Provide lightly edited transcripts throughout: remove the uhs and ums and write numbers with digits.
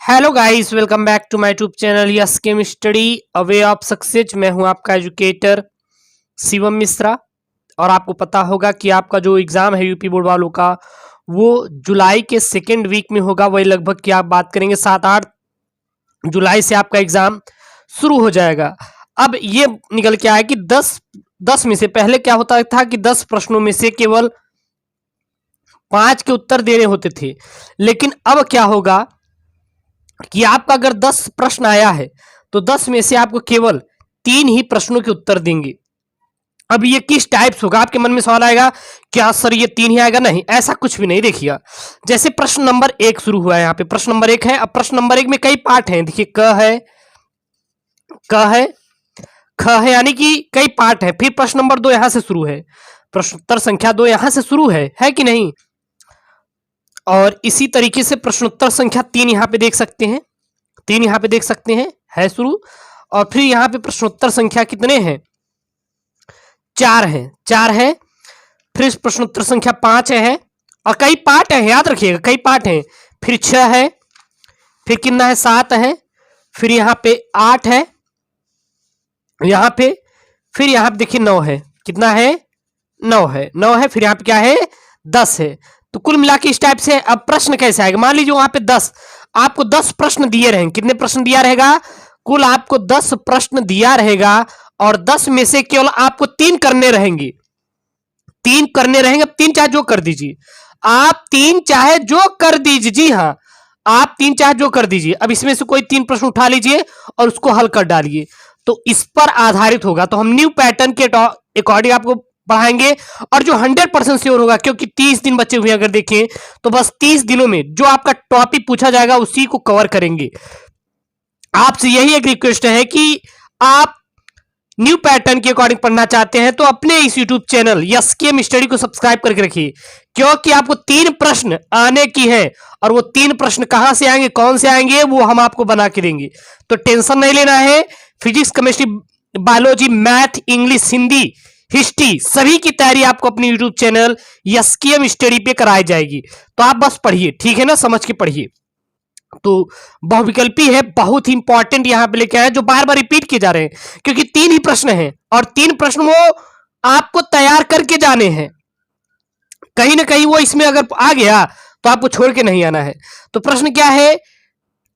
Hello guys, welcome back to my YouTube channel yes chem study a way of success. मैं हूं आपका educator Shivam Mishra. और आपको पता होगा कि आपका जो एग्ज़ाम है यूपी बोर्ड वालों का, वो जुलाई के सेकेंड वीक में होगा। वही लगभग की आप बात करेंगे 7-8 जुलाई से आपका एग्ज़ाम शुरू हो जाएगा। अब ये निकल के आया कि 10 में से पहले क्या होता था कि 10 प्रश्नों में से केवल 5 के उत्तर देने होते थे। लेकिन अब क्या होगा कि आपका अगर 10 प्रश्न आया है तो 10 में से आपको केवल 3 ही प्रश्नों के उत्तर देंगे। अब ये किस टाइप्स होगा? आपके मन में सवाल आएगा, क्या सर ये 3 ही आएगा? नहीं, ऐसा कुछ भी नहीं। देखिएगा, जैसे प्रश्न नंबर 1 शुरू हुआ है। यहाँ पे प्रश्न नंबर 1 है। अब प्रश्न नंबर 1 में कई पार्ट हैं। देखिए, क है, ख है, यानी कि कई पार्ट है। फिर प्रश्न नंबर 2 यहां से शुरू है, प्रश्नोत्तर संख्या 2 यहां से शुरू है कि नहीं? और इसी तरीके से प्रश्नोत्तर संख्या 3 यहां पे देख सकते हैं, 3 यहां पे देख सकते हैं, है शुरू। और फिर यहां पे प्रश्नोत्तर संख्या कितने हैं? 4 है। फिर प्रश्नोत्तर संख्या 5 है। और कई पार्ट है, याद रखिएगा, कई पार्ट हैं। फिर 6 है, फिर कितना है? 7 है। फिर यहां पे 8 है, यहां पे फिर यहां पे देखिए 9 है। कितना है? 9 है। फिर यहां पे क्या है? 10 है। तो कुल मिला के इस टाइप से अब प्रश्न कैसे आएगा? मान लीजिए वहां पे 10, आपको 10 प्रश्न दिए रहेंगे। कितने प्रश्न दिया रहेगा? कुल आपको 10 प्रश्न दिया रहेगा और 10 में से केवल आपको 3 करने रहेंगे। 3 करने रहेंगे। अब 3 चाहे जो कर दीजिए, आप 3 चाहे जो कर दीजिए। जी हाँ, आप 3 चाहे जो कर दीजिए। अब इसमें से कोई 3 प्रश्न उठा लीजिए और उसको हल कर डालिए। तो इस पर आधारित होगा। तो हम न्यू पैटर्न के अकॉर्डिंग आपको पढ़ाएंगे और जो 100% श्योर होगा, क्योंकि 30 दिन बचे हुए अगर देखें तो बस 30 दिनों में जो आपका टॉपिक पूछा जाएगा उसी को कवर करेंगे। आपसे यही एक रिक्वेस्ट है कि आप न्यू पैटर्न के अकॉर्डिंग पढ़ना चाहते हैं तो अपने इस YouTube channel yes chem study को सब्सक्राइब करके रखिए, क्योंकि आपको 3 प्रश्न आने की है। और वो 3 प्रश्न कहां से आएंगे, कौन से आएंगे, वो हम आपको बना के देंगे। तो टेंशन नहीं लेना है। Physics, chemistry, biology, math, English, Hindi, history, सभी की तैयारी आपको अपने YouTube channel yes chem study पे कराई जाएगी। तो आप बस पढ़िए, ठीक है ना, समझ के पढ़िए। तो बहुविकल्पी है, बहुत ही इंपॉर्टेंट यहां पे लेके आए, जो बार बार रिपीट किए जा रहे हैं, क्योंकि 3 ही प्रश्न हैं और 3 प्रश्न वो आपको तैयार करके जाने हैं। कहीं ना कहीं वो इसमें अगर आ गया तो आपको छोड़ के नहीं आना है। तो प्रश्न क्या है?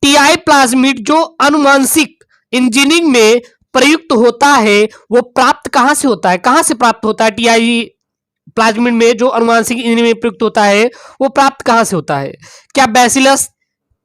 टीआई प्लाज्मिड जो अनुवांशिक इंजीनियरिंग में प्रयुक्त होता है, वो प्राप्त कहां से होता है? कहां से प्राप्त होता है? टीआई प्लाज्मिड में जो अनुवांशिक इंजीनियरिंग में प्रयुक्त होता है, वो प्राप्त कहां से होता है? क्या बैसिलस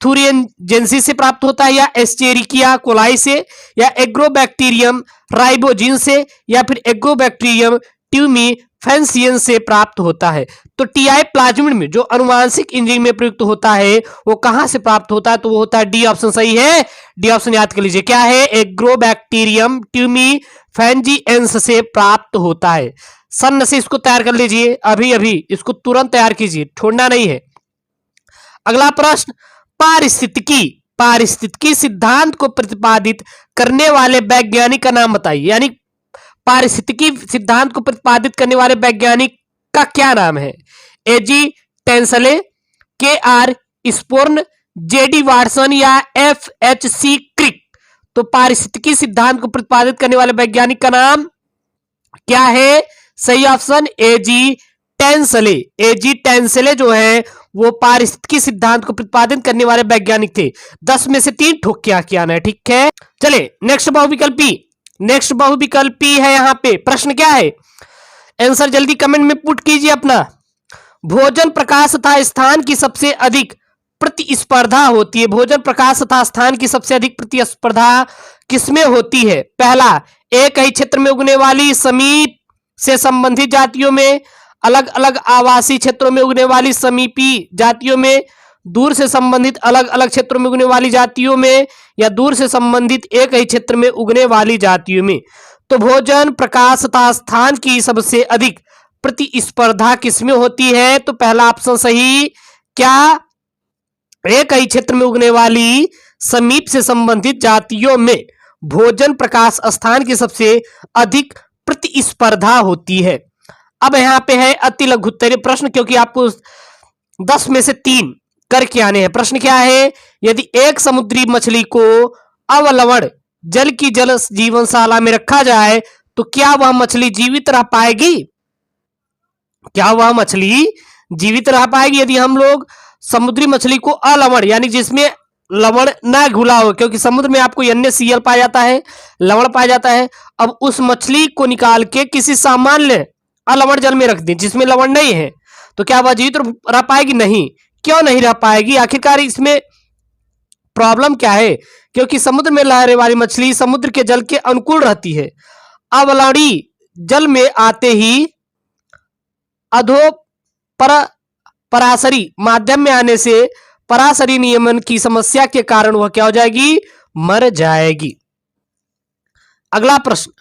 थुरिनजेंसिस से प्राप्त होता है, या एस्चेरिकिया कोलाई से, या एग्रोबैक्टीरियम राइबोजिन से, या फिर एग्रोबैक्टीरियम ट्यूमीफेंसियन से प्राप्त होता है? तो टीआई प्लाज्मिड में जो अनुवांशिक इंजीनियरिंग में प्रयुक्त होता है, वो कहां से प्राप्त होता है? तो वो होता है डी ऑप्शन। सही है, डी ऑप्शन याद कर लीजिए। क्या है? एग्रोबैक्टीरियम ट्यूमीफेंजिएंस से प्राप्त होता है। सन से इसको तैयार कर लीजिए, अभी अभी इसको तुरंत तैयार कीजिए, छोड़ना नहीं है। अगला प्रश्न, पारिस्थितिकी सिद्धांत को प्रतिपादित करने वाले वैज्ञानिक का नाम बताइए। यानी पारिस्थितिकी सिद्धांत को प्रतिपादित करने वाले वैज्ञानिक का क्या नाम है? एजी टेंसले, के आर स्पोर्न, जेडी वाटसन, या एफ एच सी क्रिक? तो पारिस्थितिकी सिद्धांत को प्रतिपादित करने वाले वैज्ञानिक का नाम क्या है? सही ऑप्शन एजी टेंसले। एजी टेंसले जो है वो पारिस्थितिकी सिद्धांत को प्रतिपादित करने वाले वैज्ञानिक थे। 10 में से 3 ठोक के आके आना है, ठीक है। चले नेक्स्ट बहुविकल्पी है। यहां पे प्रश्न क्या है? आंसर जल्दी कमेंट में पुट कीजिए अपना। भोजन, प्रकाश तथा स्थान की सबसे अधिक प्रतिस्पर्धा होती है। भोजन, प्रकाश तथा स्थान की सबसे अधिक प्रतिस्पर्धा किसमें होती है? पहला, एक ही क्षेत्र में उगने वाली समीप से संबंधित जातियों में, अलग अलग आवासीय क्षेत्रों में उगने वाली समीपी जातियों में, दूर से संबंधित अलग अलग क्षेत्रों में उगने वाली जातियों में, या दूर से संबंधित एक ही क्षेत्र में उगने वाली जातियों में। तो भोजन, प्रकाश तथा स्थान की सबसे अधिक प्रतिस्पर्धा किसमें होती है? तो पहला ऑप्शन सही। क्या? एक ही क्षेत्र में उगने वाली समीप से संबंधित जातियों में भोजन, प्रकाश, स्थान की सबसे अधिक प्रतिस्पर्धा होती है। अब यहां पे है अति लघुत्तरीय प्रश्न, क्योंकि आपको 10 में से 3 करके आने हैं। प्रश्न क्या है, यदि एक समुद्री मछली को अवलवण जल की जल जीवनशाला में रखा जाए तो क्या वह मछली जीवित रह पाएगी? क्या वह मछली जीवित रह पाएगी? यदि हम लोग समुद्री मछली को अलवण यानी जिसमें लवण ना घुला हो, क्योंकि समुद्र में आपको NaCl पाया जाता है, लवण पाया जाता है। अब उस मछली को निकाल के किसी सामान्य अलवण जल में रख दें जिसमें लवण नहीं है, तो क्या वह जीवित रह पाएगी? नहीं। क्यों नहीं रह पाएगी? आखिरकार इसमें प्रॉब्लम क्या है? क्योंकि समुद्र में लहरे वाली मछली समुद्र के जल के अनुकूल रहती है। अवलवणी जल में आते ही अधो पराशरी माध्यम में आने से पराशरी नियमन की समस्या के कारण वह क्या हो जाएगी? मर जाएगी। अगला प्रश्न,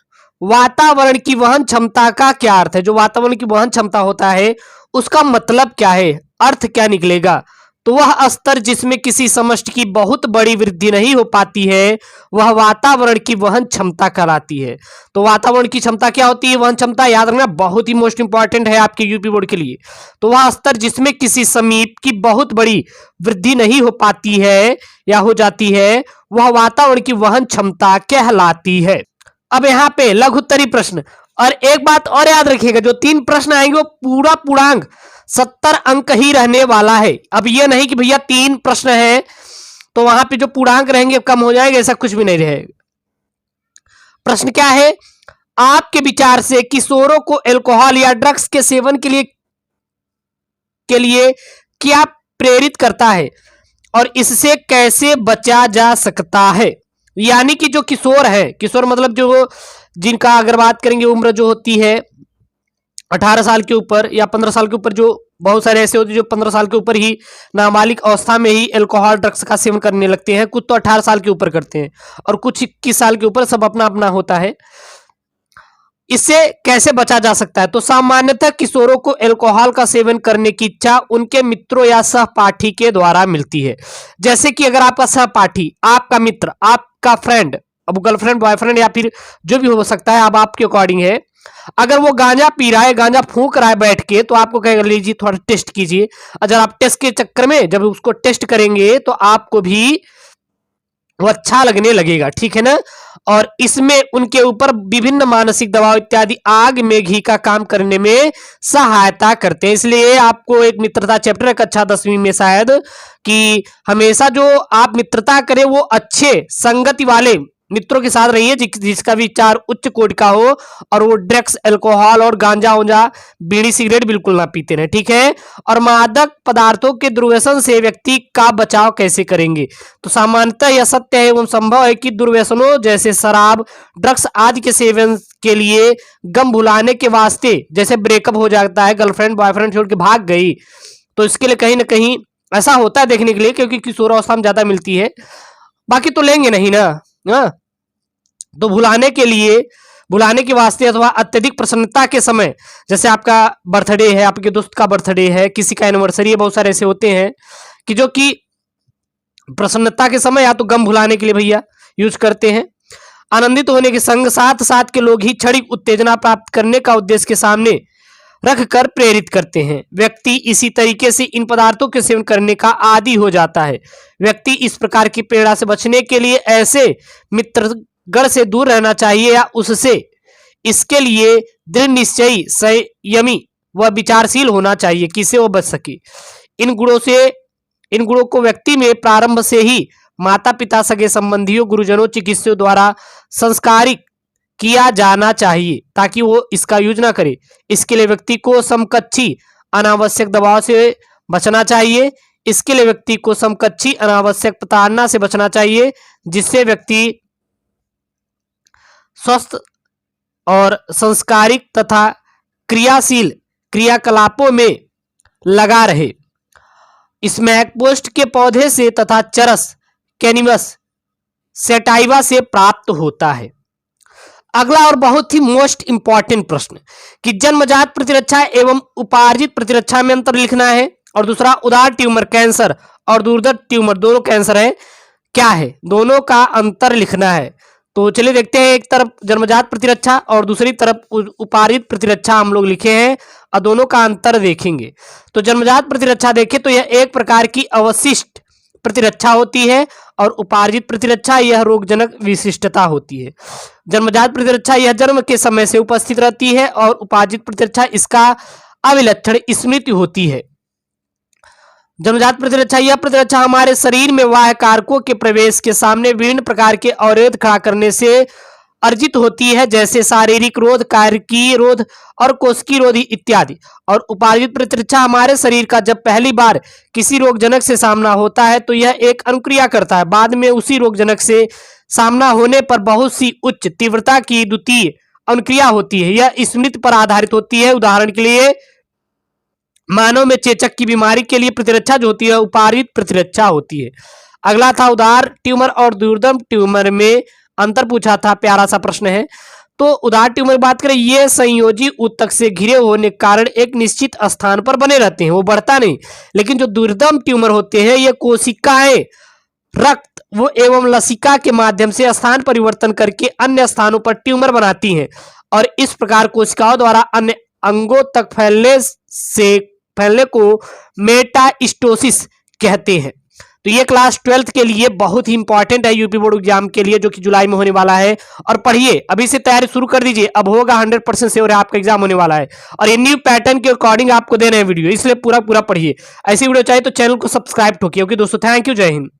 वातावरण की वहन क्षमता का क्या अर्थ है? जो वातावरण की वहन क्षमता होता है उसका मतलब क्या है, अर्थ क्या निकलेगा? तो वह स्तर जिसमें किसी समष्टि की बहुत बड़ी वृद्धि नहीं हो पाती है वह वातावरण की वहन क्षमता कहलाती है। तो वातावरण की क्षमता क्या होती है? वहन क्षमता याद रखना बहुत ही मोस्ट इंपॉर्टेंट है आपके यूपी बोर्ड के लिए। तो वह स्तर जिसमें किसी समीप की बहुत बड़ी वृद्धि नहीं हो पाती है या हो जाती है वह वातावरण की वहन क्षमता कहलाती है। अब यहाँ पे लघुत्तरी प्रश्न, और एक बात और याद रखिएगा, जो 3 प्रश्न आएंगे वो पूरा पूर्णांक 70 अंक ही रहने वाला है। अब ये नहीं कि भैया 3 प्रश्न है तो वहां पे जो पूर्णांक रहेंगे कम हो जाएंगे, ऐसा कुछ भी नहीं रहेगा। प्रश्न क्या है, आपके विचार से किशोरों को अल्कोहल या ड्रग्स के सेवन के लिए क्या प्रेरित करता है और इससे कैसे बचा जा सकता है? यानी कि जो किशोर है, किशोर मतलब जो जिनका अगर बात करेंगे उम्र जो होती है 18 साल के ऊपर या 15 साल के ऊपर, जो बहुत सारे ऐसे होते हैं जो 15 साल के ऊपर ही नाबालिग अवस्था में ही अल्कोहल ड्रग्स का सेवन करने लगते हैं। कुछ तो 18 साल के ऊपर करते हैं और कुछ 21 साल के ऊपर, सब अपना अपना होता है। इससे कैसे बचा जा सकता है? तो सामान्यतः किशोरों को अल्कोहल का सेवन करने की इच्छा उनके मित्रों या सहपाठी के द्वारा मिलती है। जैसे कि अगर आपका सहपाठी, आपका मित्र, आपका फ्रेंड, अब गर्लफ्रेंड बॉयफ्रेंड या फिर जो भी हो सकता है, अब आपके अकॉर्डिंग है, अगर वो गांजा पी रहा है, गांजा फूंक रहा है बैठ के, तो आपको कहेगा लीजिए थोड़ा टेस्ट कीजिए। अगर आप टेस्ट के चक्कर में जब उसको टेस्ट करेंगे तो आपको भी वो अच्छा लगने लगेगा, ठीक है ना। और इसमें उनके ऊपर विभिन्न मानसिक दबाव इत्यादि आग में घी का काम करने में सहायता करते हैं। इसलिए आपको एक मित्रता चैप्टर है कक्षा 10वीं में शायद, कि हमेशा जो आप मित्रता करें वो अच्छे संगति वाले मित्रों के साथ रहिए जिसका विचार उच्च कोटि का हो और वो ड्रग्स, अल्कोहल और गांजा उंजा, बीड़ी सिगरेट बिल्कुल ना पीते रहे, ठीक है। और मादक पदार्थों के दुर्व्यसन से व्यक्ति का बचाव कैसे करेंगे? तो सामान्यतः यह सत्य है एवं संभव है कि दुर्व्यसनों जैसे शराब, ड्रग्स आदि के सेवन के लिए गम भुलाने के वास्ते, जैसे ब्रेकअप हो जाता है, गर्लफ्रेंड बॉयफ्रेंड छोड़ के भाग गई, तो इसके लिए कहीं ना कहीं ऐसा होता है देखने के लिए, क्योंकि किशोरावस्था में ज्यादा मिलती है, बाकी तो लेंगे नहीं ना। तो भुलाने के वास्ते अथवा अत्यधिक प्रसन्नता के समय, जैसे आपका बर्थडे है, आपके दोस्त का बर्थडे है, किसी का एनिवर्सरी है, बहुत सारे ऐसे होते हैं कि जो कि प्रसन्नता के समय या तो गम भुलाने के लिए भैया यूज करते हैं। आनंदित होने के संग साथ साथ के लोग ही क्षणिक उत्तेजना प्राप्त करने का उद्देश्य के सामने रखकर प्रेरित करते हैं। व्यक्ति इसी तरीके से इन पदार्थों के सेवन करने का आदी हो जाता है। व्यक्ति इस प्रकार की प्रेरणा से बचने के लिए ऐसे मित्रगण से दूर रहना चाहिए या उससे इसके लिए दृढ़ निश्चयी, संयमी व विचारशील होना चाहिए कि इससे वो बच सके। इन गुणों को व्यक्ति में प्रारंभ से ही माता पिता, सगे संबंधियों, गुरुजनों, चिकित्सकों द्वारा संस्कारित किया जाना चाहिए ताकि वो इसका यूज ना करे। इसके लिए व्यक्ति को समकक्षी अनावश्यक दबाव से बचना चाहिए। इसके लिए व्यक्ति को समकक्षी अनावश्यक प्रताड़ना से बचना चाहिए, जिससे व्यक्ति स्वस्थ और संस्कारिक तथा क्रियाशील क्रियाकलापों में लगा रहे। स्मैकपोस्ट के पौधे से तथा चरस कैनिमस सेटाइवा से प्राप्त होता है। अगला और बहुत ही मोस्ट इंपॉर्टेंट प्रश्न कि जन्मजात प्रतिरक्षा एवं उपार्जित प्रतिरक्षा में अंतर लिखना है, और दूसरा उदार ट्यूमर कैंसर और दुर्धर ट्यूमर दोनों कैंसर है, क्या है, दोनों का अंतर लिखना है। तो चलिए देखते हैं, एक तरफ जन्मजात प्रतिरक्षा और दूसरी तरफ उपार्जित प्रतिरक्षा हम लोग लिखे हैं, और दोनों का अंतर देखेंगे। तो जन्मजात प्रतिरक्षा देखें तो यह एक प्रकार की अवशिष्ट प्रतिरक्षा होती है और उपार्जित प्रतिरक्षा यह रोगजनक विशिष्टता होती है। जन्मजात प्रतिरक्षा यह जन्म के समय से उपस्थित रहती है और उपार्जित प्रतिरक्षा इसका अविलक्षण स्मृति होती है। जन्मजात प्रतिरक्षा यह प्रतिरक्षा हमारे शरीर में बाह्य कारकों के प्रवेश के सामने विभिन्न प्रकार के अवरोध खड़ा करने से अर्जित होती है, जैसे शारीरिक रोध, कार्यकीय रोध और कोशिकीय रोध इत्यादि। और उपार्जित प्रतिरक्षा हमारे शरीर का जब पहली बार किसी रोगजनक से सामना होता है तो यह एक अनुक्रिया करता है। बाद में उसी रोगजनक से सामना होने पर बहुत सी उच्च तीव्रता की द्वितीय अनुक्रिया होती है। यह स्मृति पर आधारित होती है। उदाहरण के लिए मानव में चेचक की बीमारी के लिए प्रतिरक्षा जो होती है उपार्जित प्रतिरक्षा होती है। अगला था उदार ट्यूमर और दुर्दम ट्यूमर में अंतर पूछा था, प्यारा सा प्रश्न है। तो उदार ट्यूमर की बात करें, ये संयोजी ऊतक से घिरे होने के कारण एक निश्चित स्थान पर बने रहते हैं, वो बढ़ता नहीं। लेकिन जो दुर्दम ट्यूमर होते हैं ये कोशिकाएं रक्त वो एवं लसिका के माध्यम से स्थान परिवर्तन करके अन्य स्थानों पर ट्यूमर बनाती हैं और इस प्रकार कोशिकाओं द्वारा अन्य अंगों तक फैलने को मेटास्टोसिस कहते हैं। तो ये क्लास 12th के लिए बहुत ही इंपॉर्टेंट है यूपी बोर्ड एग्जाम के लिए, जो कि जुलाई में होने वाला है। और पढ़िए, अभी से तैयारी शुरू कर दीजिए, अब होगा 100% श्योर है आपका एग्जाम होने वाला है। और ये न्यू पैटर्न के अकॉर्डिंग आपको दे रहे हैं वीडियो, इसलिए पूरा पूरा पढ़िए। ऐसी वीडियो चाहिए तो चैनल को सब्सक्राइब ठोकिए। ओके दोस्तों, थैंक यू, जय हिंद।